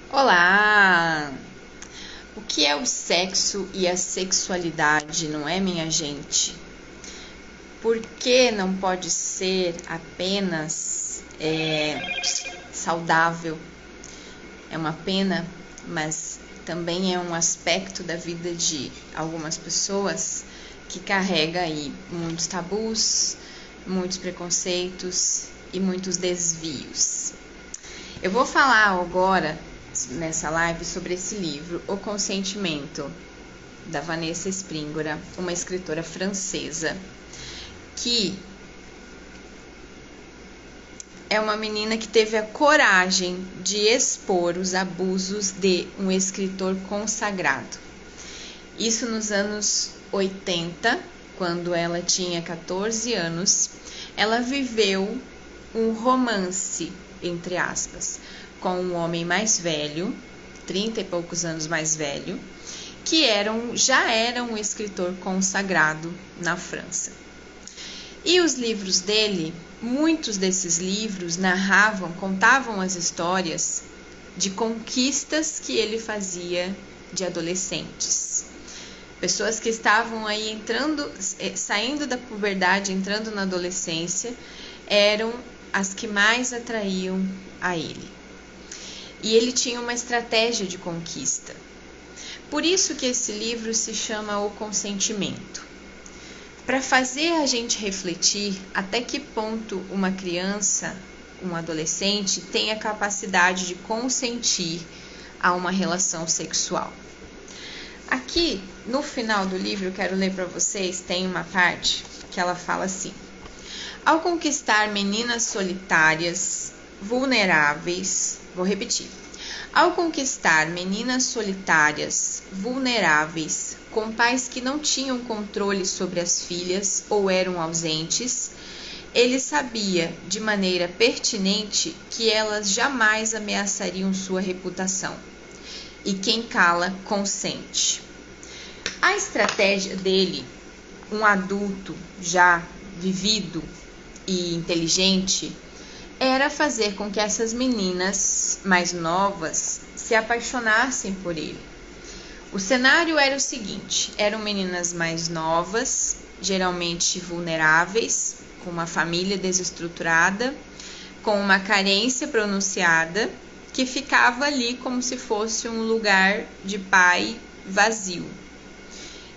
Olá! O que é o sexo e a sexualidade, não é, minha gente? Por que não pode ser apenas saudável? É uma pena, mas também é um aspecto da vida de algumas pessoas que carrega aí muitos tabus, muitos preconceitos e muitos desvios. Eu vou falar agora nessa live sobre esse livro, O Consentimento, da Vanessa Springora, uma escritora francesa, que é uma menina que teve a coragem de expor os abusos de um escritor consagrado. Isso nos anos 80, quando ela tinha 14 anos, ela viveu um romance, entre aspas, com um homem mais velho, 30 e poucos anos mais velho, que já era um escritor consagrado na França. E os livros dele, muitos desses livros contavam as histórias de conquistas que ele fazia de adolescentes. Pessoas que estavam aí saindo da puberdade, entrando na adolescência, eram as que mais atraíam a ele. E ele tinha uma estratégia de conquista. Por isso que esse livro se chama O Consentimento. Para fazer a gente refletir até que ponto uma criança, um adolescente, tem a capacidade de consentir a uma relação sexual. Aqui, no final do livro, eu quero ler para vocês, tem uma parte que ela fala assim: ao conquistar meninas solitárias, vulneráveis, vou repetir. Ao conquistar meninas solitárias, vulneráveis, com pais que não tinham controle sobre as filhas ou eram ausentes, ele sabia de maneira pertinente que elas jamais ameaçariam sua reputação. E quem cala, consente. A estratégia dele, um adulto já vivido e inteligente, era fazer com que essas meninas mais novas se apaixonassem por ele. O cenário era o seguinte: eram meninas mais novas, geralmente vulneráveis, com uma família desestruturada, com uma carência pronunciada, que ficava ali como se fosse um lugar de pai vazio.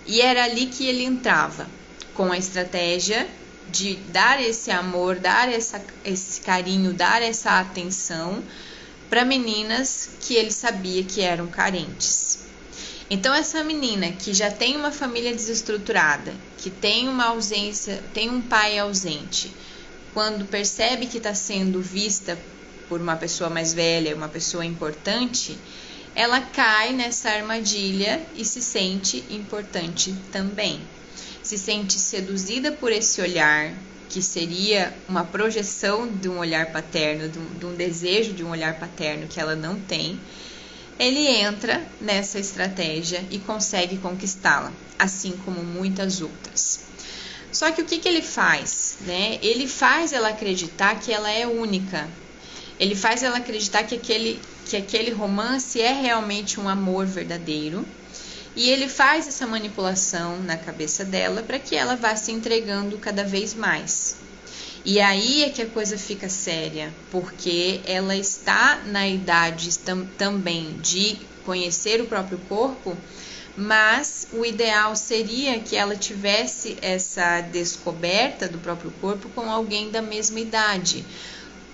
E era ali que ele entrava, com a estratégia de dar esse amor, dar esse carinho, dar essa atenção para meninas que ele sabia que eram carentes. Então essa menina que já tem uma família desestruturada, que tem uma ausência, tem um pai ausente, quando percebe que está sendo vista por uma pessoa mais velha, uma pessoa importante, ela cai nessa armadilha e se sente importante também. Se sente seduzida por esse olhar, que seria uma projeção de um olhar paterno, de um desejo de um olhar paterno que ela não tem. Ele entra nessa estratégia e consegue conquistá-la, assim como muitas outras. Só que o que ele faz? Ele faz ela acreditar que ela é única. Ele faz ela acreditar que aquele romance é realmente um amor verdadeiro. E ele faz essa manipulação na cabeça dela para que ela vá se entregando cada vez mais. E aí é que a coisa fica séria, porque ela está na idade também de conhecer o próprio corpo, mas o ideal seria que ela tivesse essa descoberta do próprio corpo com alguém da mesma idade,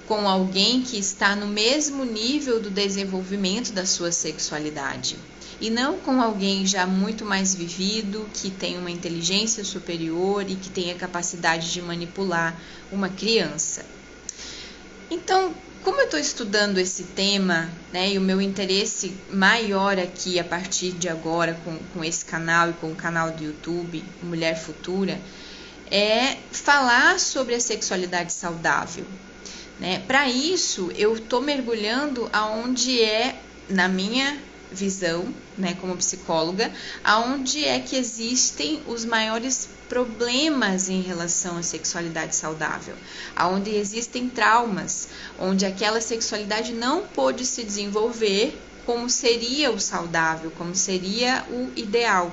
com alguém que está no mesmo nível do desenvolvimento da sua sexualidade. E não com alguém já muito mais vivido, que tem uma inteligência superior e que tem a capacidade de manipular uma criança. Então, como eu estou estudando esse tema, e o meu interesse maior aqui a partir de agora com esse canal e com o canal do YouTube, Mulher Futura, é falar sobre a sexualidade saudável. Para isso, eu estou mergulhando aonde é, na minha visão, como psicóloga, aonde é que existem os maiores problemas em relação à sexualidade saudável, aonde existem traumas, onde aquela sexualidade não pôde se desenvolver como seria o saudável, como seria o ideal.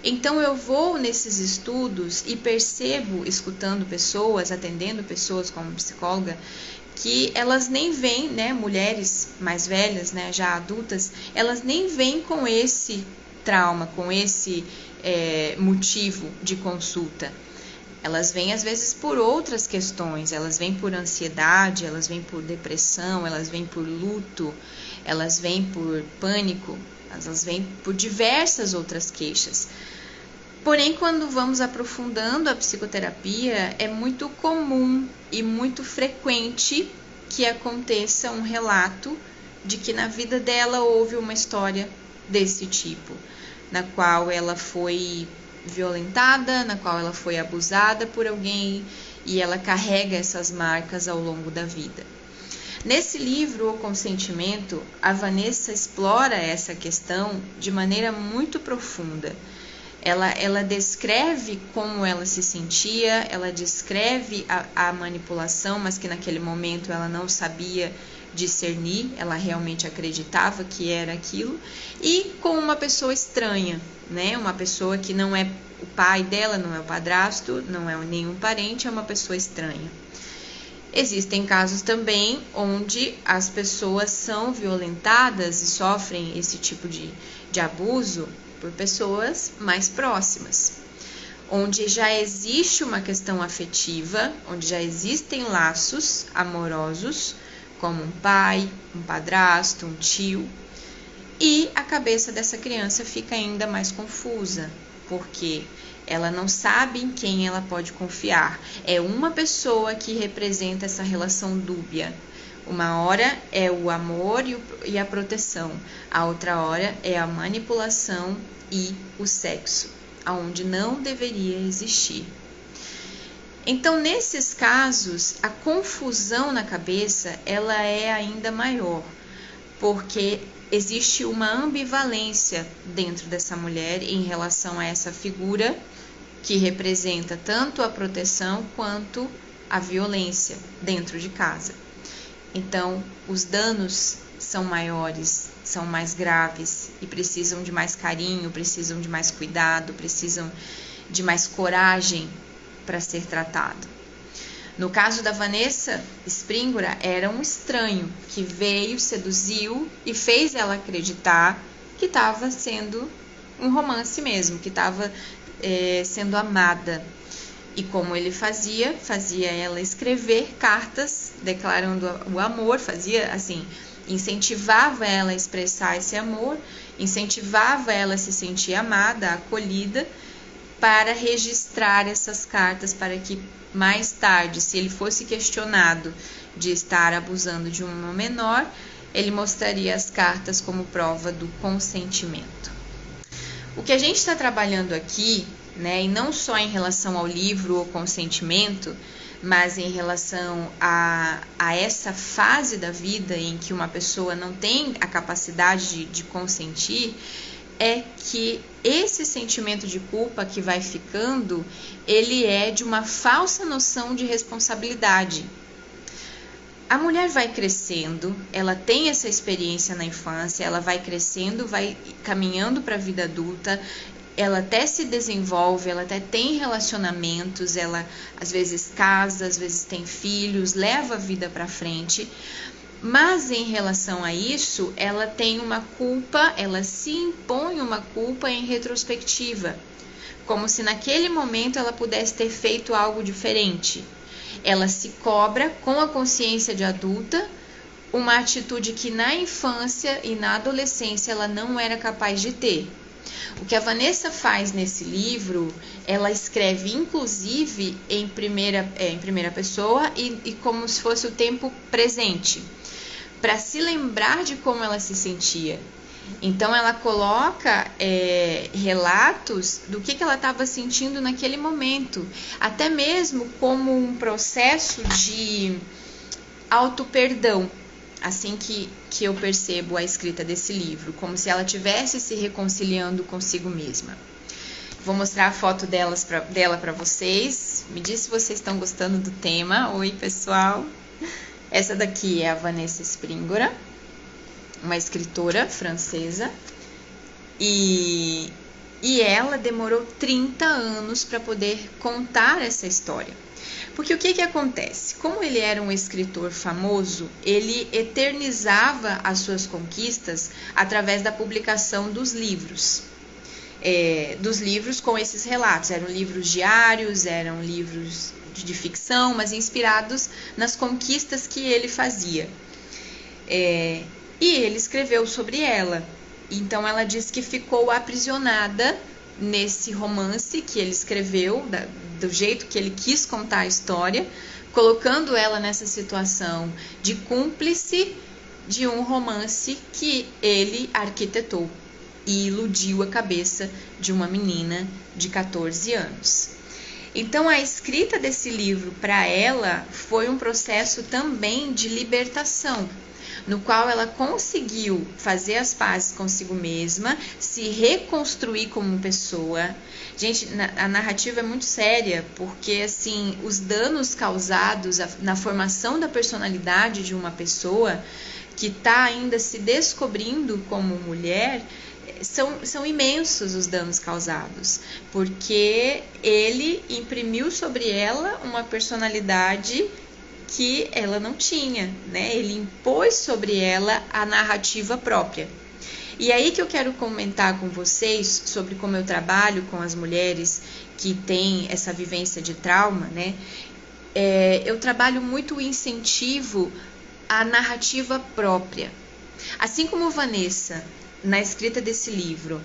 Então eu vou nesses estudos e percebo, escutando pessoas, atendendo pessoas como psicóloga, que elas nem vêm, né, mulheres mais velhas, né, já adultas, elas nem vêm com esse trauma, com esse motivo de consulta. Elas vêm às vezes por outras questões, elas vêm por ansiedade, elas vêm por depressão, elas vêm por luto, elas vêm por pânico, elas vêm por diversas outras queixas. Porém, quando vamos aprofundando a psicoterapia, é muito comum e muito frequente que aconteça um relato de que na vida dela houve uma história desse tipo, na qual ela foi violentada, na qual ela foi abusada por alguém e ela carrega essas marcas ao longo da vida. Nesse livro, O Consentimento, a Vanessa explora essa questão de maneira muito profunda. Ela descreve como ela se sentia, ela descreve a manipulação, mas que naquele momento ela não sabia discernir, ela realmente acreditava que era aquilo, e com uma pessoa estranha, né? Uma pessoa que não é o pai dela, não é o padrasto, não é nenhum parente, é uma pessoa estranha. Existem casos também onde as pessoas são violentadas e sofrem esse tipo de abuso por pessoas mais próximas, onde já existe uma questão afetiva, onde já existem laços amorosos, como um pai, um padrasto, um tio, e a cabeça dessa criança fica ainda mais confusa, porque ela não sabe em quem ela pode confiar. É uma pessoa que representa essa relação dúbia. Uma hora é o amor e a proteção, a outra hora é a manipulação e o sexo, aonde não deveria existir. Então, nesses casos, a confusão na cabeça ela é ainda maior, porque existe uma ambivalência dentro dessa mulher em relação a essa figura que representa tanto a proteção quanto a violência dentro de casa. Então, os danos são maiores, são mais graves e precisam de mais carinho, precisam de mais cuidado, precisam de mais coragem para ser tratado. No caso da Vanessa Springora, era um estranho que veio, seduziu e fez ela acreditar que estava sendo um romance mesmo, que estava sendo amada. E como ele fazia ela escrever cartas declarando o amor, fazia assim, incentivava ela a expressar esse amor, incentivava ela a se sentir amada, acolhida, para registrar essas cartas, para que mais tarde, se ele fosse questionado de estar abusando de uma menor, ele mostraria as cartas como prova do consentimento. O que a gente está trabalhando aqui, né, e não só em relação ao livro O Consentimento, mas em relação a essa fase da vida em que uma pessoa não tem a capacidade de consentir, é que esse sentimento de culpa que vai ficando, ele é de uma falsa noção de responsabilidade. A mulher vai crescendo, ela tem essa experiência na infância, ela vai crescendo, vai caminhando para a vida adulta, ela até se desenvolve, ela até tem relacionamentos, ela às vezes casa, às vezes tem filhos, leva a vida para frente. Mas em relação a isso, ela tem uma culpa, ela se impõe uma culpa em retrospectiva, como se naquele momento ela pudesse ter feito algo diferente. Ela se cobra com a consciência de adulta, uma atitude que na infância e na adolescência ela não era capaz de ter. O que a Vanessa faz nesse livro, ela escreve inclusive em primeira pessoa e como se fosse o tempo presente, para se lembrar de como ela se sentia. Então ela coloca relatos do que ela estava sentindo naquele momento, até mesmo como um processo de auto-perdão, assim que eu percebo a escrita desse livro, como se ela estivesse se reconciliando consigo mesma. Vou mostrar a foto dela para vocês. Me diz se vocês estão gostando do tema. Oi, pessoal! Essa daqui é a Vanessa Springora. uma escritora francesa, e ela demorou 30 anos para poder contar essa história. Porque o que acontece? Como ele era um escritor famoso, ele eternizava as suas conquistas através da publicação dos livros. Dos livros com esses relatos. Eram livros diários, eram livros de ficção, mas inspirados nas conquistas que ele fazia. E ele escreveu sobre ela. Então ela diz que ficou aprisionada nesse romance que ele escreveu, do jeito que ele quis contar a história, colocando ela nessa situação de cúmplice de um romance que ele arquitetou e iludiu a cabeça de uma menina de 14 anos. Então a escrita desse livro para ela foi um processo também de libertação, no qual ela conseguiu fazer as pazes consigo mesma, se reconstruir como pessoa. Gente, a narrativa é muito séria, porque assim, os danos causados na formação da personalidade de uma pessoa que está ainda se descobrindo como mulher, são imensos os danos causados, porque ele imprimiu sobre ela uma personalidade que ela não tinha, né? Ele impôs sobre ela a narrativa própria. E aí que eu quero comentar com vocês sobre como eu trabalho com as mulheres que têm essa vivência de trauma, né? Eu trabalho muito o incentivo à narrativa própria. Assim como Vanessa, na escrita desse livro,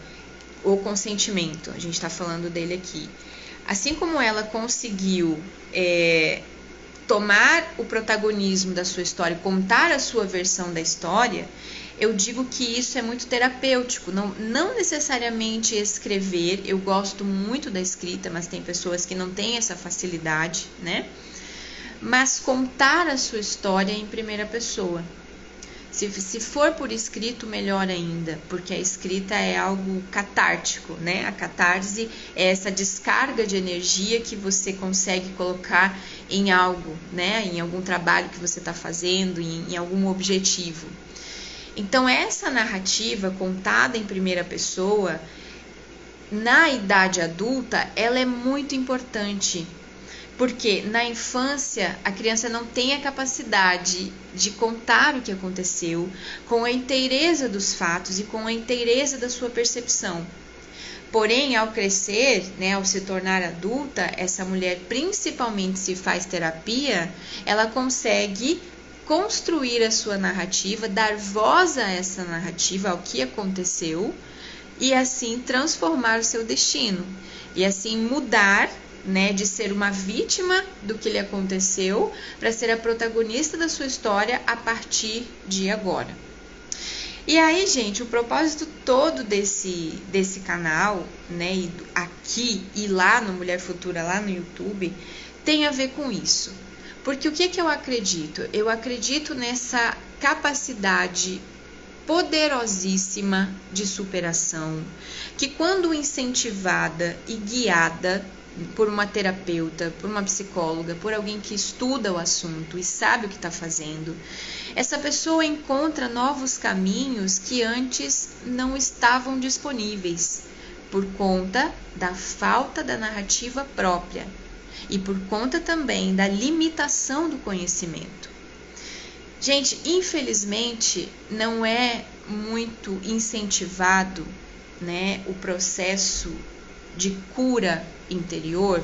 O Consentimento, a gente está falando dele aqui, assim como ela conseguiu tomar o protagonismo da sua história, contar a sua versão da história, eu digo que isso é muito terapêutico, não necessariamente escrever. Eu gosto muito da escrita, mas tem pessoas que não têm essa facilidade, né? Mas contar a sua história em primeira pessoa. Se for por escrito, melhor ainda, porque a escrita é algo catártico, né? A catarse é essa descarga de energia que você consegue colocar em algo, né? Em algum trabalho que você está fazendo, em algum objetivo. Então, essa narrativa contada em primeira pessoa, na idade adulta, ela é muito importante. Porque na infância a criança não tem a capacidade de contar o que aconteceu com a inteireza dos fatos e com a inteireza da sua percepção. Porém, ao crescer, né, ao se tornar adulta, essa mulher, principalmente se faz terapia, ela consegue construir a sua narrativa, dar voz a essa narrativa, ao que aconteceu, e assim transformar o seu destino. E assim mudar, né, de ser uma vítima do que lhe aconteceu para ser a protagonista da sua história a partir de agora. E aí, gente, o propósito todo desse canal, né, e aqui e lá no Mulher Futura, lá no YouTube, tem a ver com isso. Porque o que eu acredito? Eu acredito nessa capacidade poderosíssima de superação, que quando incentivada e guiada por uma terapeuta, por uma psicóloga, por alguém que estuda o assunto e sabe o que está fazendo, essa pessoa encontra novos caminhos que antes não estavam disponíveis, por conta da falta da narrativa própria e por conta também da limitação do conhecimento. Gente, infelizmente não é muito incentivado, né, o processo de cura interior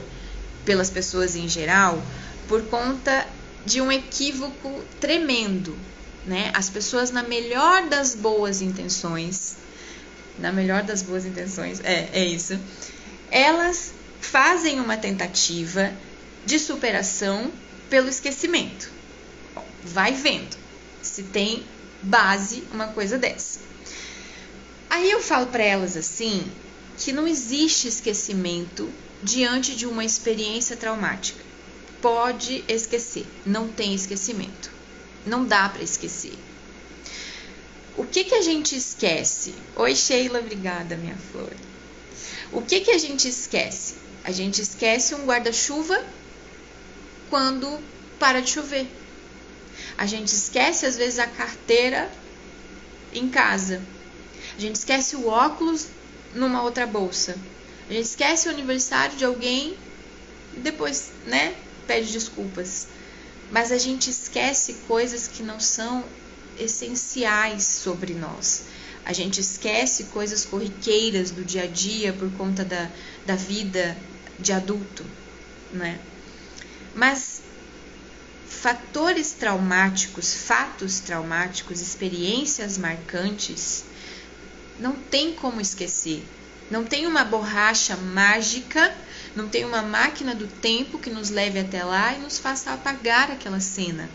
pelas pessoas em geral, por conta de um equívoco tremendo, né? As pessoas, na melhor das boas intenções, elas fazem uma tentativa de superação pelo esquecimento. Bom, vai vendo se tem base uma coisa dessa. Aí eu falo para elas assim, que não existe esquecimento diante de uma experiência traumática. Pode esquecer, não tem esquecimento. Não dá para esquecer. O que a gente esquece? Oi, Sheila, obrigada, minha flor. O que a gente esquece? A gente esquece um guarda-chuva quando para de chover. A gente esquece, às vezes, a carteira em casa. A gente esquece o óculos numa outra bolsa. A gente esquece o aniversário de alguém e depois, né, pede desculpas. Mas a gente esquece coisas que não são essenciais sobre nós. A gente esquece coisas corriqueiras do dia a dia por conta da vida de adulto, né? Mas fatores traumáticos, fatos traumáticos, experiências marcantes, não tem como esquecer. Não tem uma borracha mágica, não tem uma máquina do tempo que nos leve até lá e nos faça apagar aquela cena.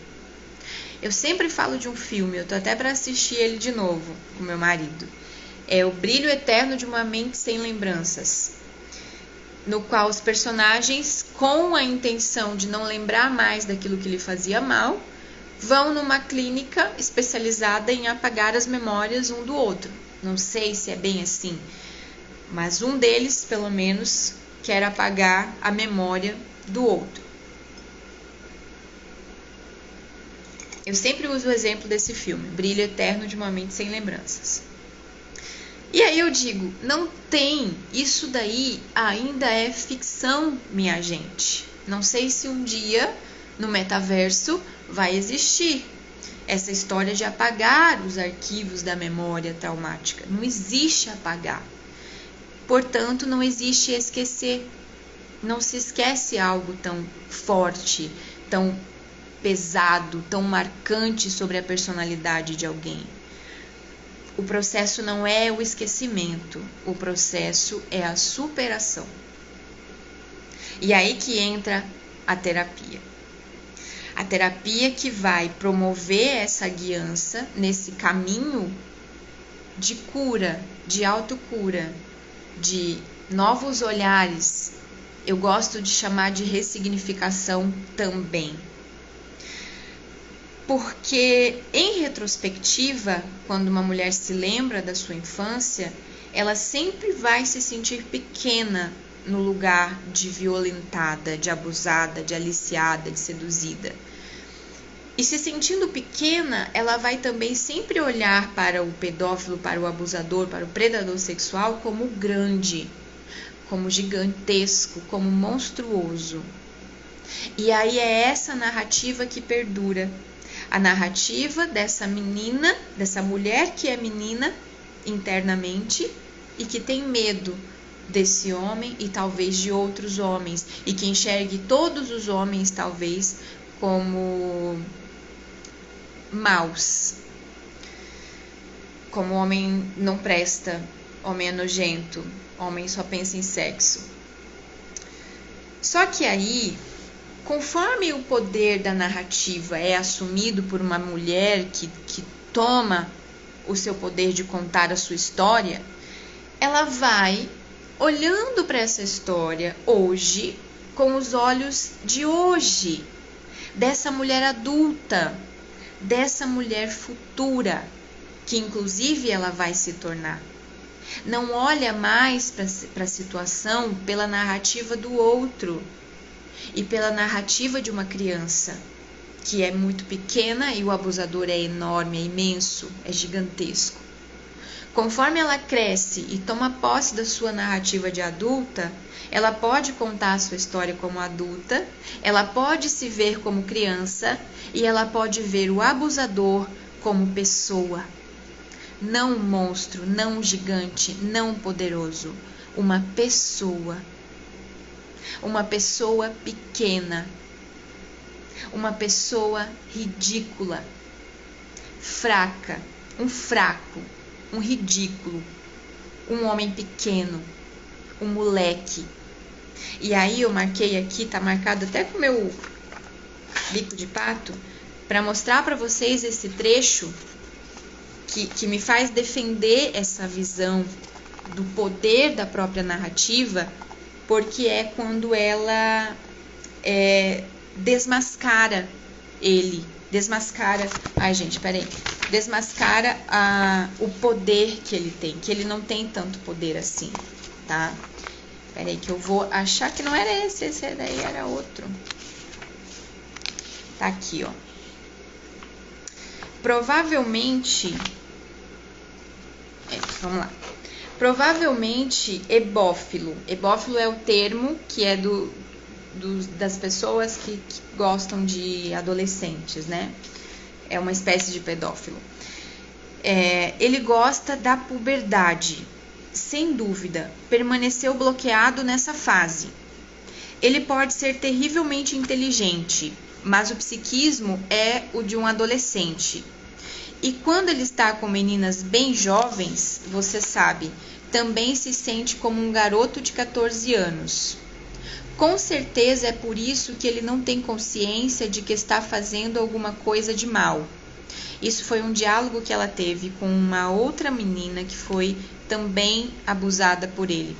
Eu sempre falo de um filme, eu tô até para assistir ele de novo com meu marido. É O Brilho Eterno de uma Mente Sem Lembranças, no qual os personagens, com a intenção de não lembrar mais daquilo que lhe fazia mal, vão numa clínica especializada em apagar as memórias um do outro. Não sei se é bem assim, mas um deles, pelo menos, quer apagar a memória do outro. Eu sempre uso o exemplo desse filme, Brilho Eterno de uma Mente Sem Lembranças. E aí eu digo, não tem, isso daí ainda é ficção, minha gente. Não sei se um dia, no metaverso, vai existir essa história de apagar os arquivos da memória traumática. Não existe apagar. Portanto, não existe esquecer. Não se esquece algo tão forte, tão pesado, tão marcante sobre a personalidade de alguém. O processo não é o esquecimento, o processo é a superação. E aí que entra a terapia. A terapia que vai promover essa guiança nesse caminho de cura, de autocura, de novos olhares. Eu gosto de chamar de ressignificação também. Porque, em retrospectiva, quando uma mulher se lembra da sua infância, ela sempre vai se sentir pequena no lugar de violentada, de abusada, de aliciada, de seduzida. E se sentindo pequena, ela vai também sempre olhar para o pedófilo, para o abusador, para o predador sexual como grande, como gigantesco, como monstruoso. E aí é essa narrativa que perdura. A narrativa dessa menina, dessa mulher que é menina internamente e que tem medo desse homem e talvez de outros homens e que enxergue todos os homens talvez como maus, como homem não presta, homem é nojento, homem só pensa em sexo. Só que aí, conforme o poder da narrativa é assumido por uma mulher que toma o seu poder de contar a sua história, ela vai olhando para essa história hoje com os olhos de hoje, dessa mulher adulta, dessa mulher futura, que inclusive ela vai se tornar. Não olha mais para a situação pela narrativa do outro e pela narrativa de uma criança, que é muito pequena e o abusador é enorme, é imenso, é gigantesco. Conforme ela cresce e toma posse da sua narrativa de adulta, ela pode contar a sua história como adulta, ela pode se ver como criança e ela pode ver o abusador como pessoa. Não um monstro, não um gigante, não poderoso. Uma pessoa. Uma pessoa pequena. Uma pessoa ridícula. Fraca. Um fraco. Um ridículo. Um homem pequeno. Um moleque. E aí eu marquei aqui, tá marcado até com o meu bico de pato, para mostrar para vocês esse trecho que me faz defender essa visão do poder da própria narrativa, porque é quando ela desmascara ele, desmascara o poder que ele tem, que ele não tem tanto poder assim, tá? Peraí que eu vou achar que não era esse daí era outro. Tá aqui, ó. Provavelmente Vamos lá. Provavelmente hebófilo. Hebófilo é o termo que é das pessoas que gostam de adolescentes, né? É uma espécie de pedófilo. Ele gosta da puberdade, sem dúvida, permaneceu bloqueado nessa fase. Ele pode ser terrivelmente inteligente, mas o psiquismo é o de um adolescente. E quando ele está com meninas bem jovens, você sabe, também se sente como um garoto de 14 anos. Com certeza é por isso que ele não tem consciência de que está fazendo alguma coisa de mal. Isso foi um diálogo que ela teve com uma outra menina que foi também abusada por ele.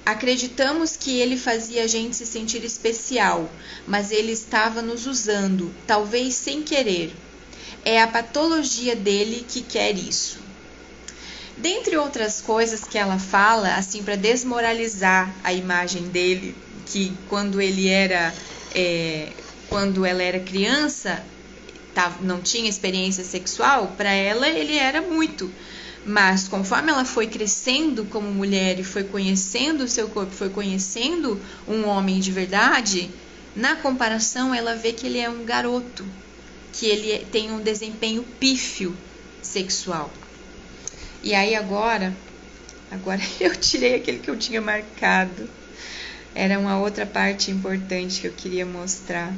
Acreditamos que ele fazia a gente se sentir especial, mas ele estava nos usando, talvez sem querer. É a patologia dele que quer isso. Dentre outras coisas que ela fala, assim, para desmoralizar a imagem dele, que quando ela era criança, não tinha experiência sexual, para ela ele era muito. Mas conforme ela foi crescendo como mulher e foi conhecendo o seu corpo, foi conhecendo um homem de verdade, na comparação ela vê que ele é um garoto, que ele tem um desempenho pífio sexual. E aí agora eu tirei aquele que eu tinha marcado. Era uma outra parte importante que eu queria mostrar.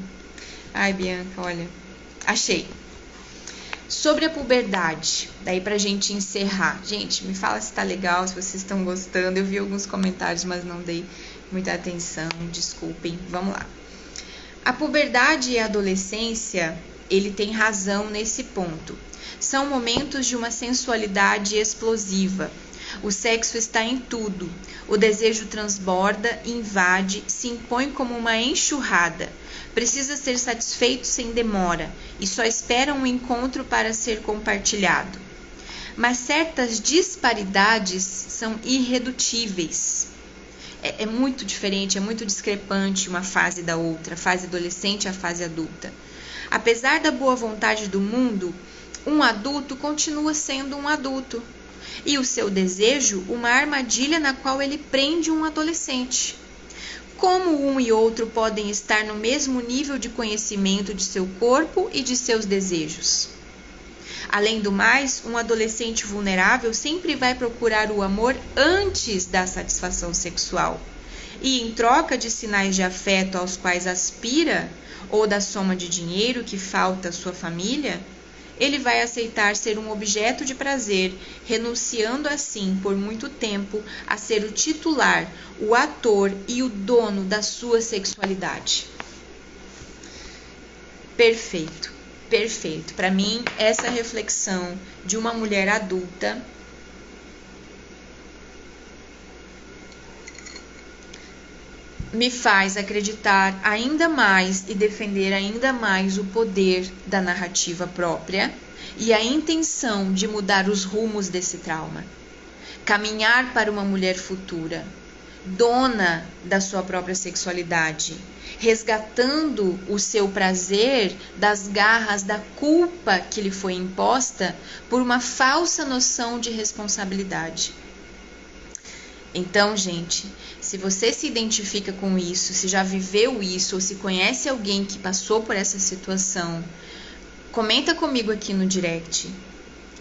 Ai, Bianca, olha, achei. Sobre a puberdade, daí pra gente encerrar. Gente, me fala se tá legal, se vocês estão gostando. Eu vi alguns comentários, mas não dei muita atenção, desculpem. Vamos lá. A puberdade e a adolescência, ele tem razão nesse ponto. São momentos de uma sensualidade explosiva. O sexo está em tudo. O desejo transborda, invade, se impõe como uma enxurrada. Precisa ser satisfeito sem demora e só espera um encontro para ser compartilhado. Mas certas disparidades são irredutíveis. É muito diferente, é muito discrepante uma fase da outra, a fase adolescente e a fase adulta. Apesar da boa vontade do mundo, um adulto continua sendo um adulto. E o seu desejo, uma armadilha na qual ele prende um adolescente. Como um e outro podem estar no mesmo nível de conhecimento de seu corpo e de seus desejos? Além do mais, um adolescente vulnerável sempre vai procurar o amor antes da satisfação sexual. E em troca de sinais de afeto aos quais aspira, ou da soma de dinheiro que falta à sua família, ele vai aceitar ser um objeto de prazer, renunciando assim, por muito tempo, a ser o titular, o ator e o dono da sua sexualidade. Perfeito, perfeito. Para mim, essa reflexão de uma mulher adulta me faz acreditar ainda mais e defender ainda mais o poder da narrativa própria e a intenção de mudar os rumos desse trauma. Caminhar para uma mulher futura, dona da sua própria sexualidade, resgatando o seu prazer das garras da culpa que lhe foi imposta por uma falsa noção de responsabilidade. Então, gente, se você se identifica com isso, se já viveu isso, ou se conhece alguém que passou por essa situação, comenta comigo aqui no direct.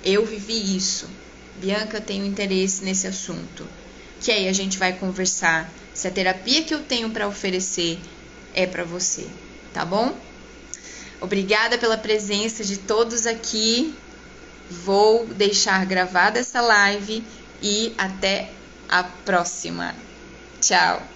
Eu vivi isso. Bianca, tenho interesse nesse assunto. Que aí a gente vai conversar se a terapia que eu tenho para oferecer é para você, tá bom? Obrigada pela presença de todos aqui. Vou deixar gravada essa live e até a próxima. Tchau!